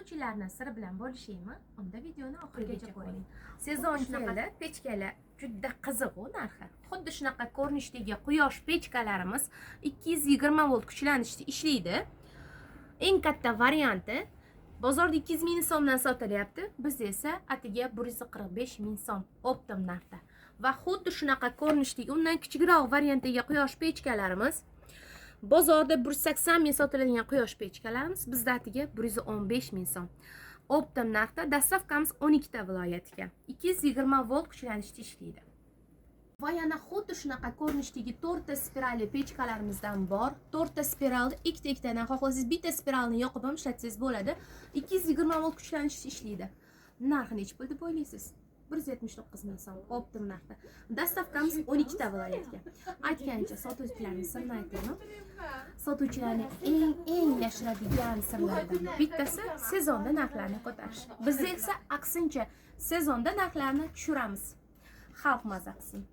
sotuvchilarni siri bilan bo'lishaymi? Unda videoni oxirigacha ko'ring. Sezon keldi, pechkalar juda qiziq u narxi. Xuddi shunaqa ko'rinishdagi quyosh pechkalarimiz 220 volt kuchlanishda ishlaydi. Eng katta varianti bozorda 200 ming so'mdan sotilyapti. Biz esa atiga 145 ming so'm optim narxda. Va xuddi shunaqa ko'rinishdagi undan kichikroq variantdagi quyosh pechkalarimiz bozorda 180 ming sotiladigan quyosh pechkalarimiz bizda atiga 115 ming so'm. Optim narxda dastavkamiz 12 ta viloyatga 220 volt kuchlanishda ishlaydi. Va yana xuddi shunaqa ko'rinishdagi 4 ta spirali pechkalarimizdan bor. 4 ta spiralni ikkita-ikkitadan xohlasangiz bitta spiralni yoqib ham ishlatsangiz bo'ladi. 220 volt kuchlanishda ishlaydi. Narxi necha pul deb o'ylaysiz? 179 ming so'm optim narxda. Dastavkamiz 12 ta viloyatga. Aytgancha sotuvchilarning sirini aytaymi? Sotuvchilarning eng yashiradigan sirlaridan bittasi sezonda narxlarni ko'tarish. Biz esa aksincha sezonda narxlarni tushiramiz. Xalq maza qilsin.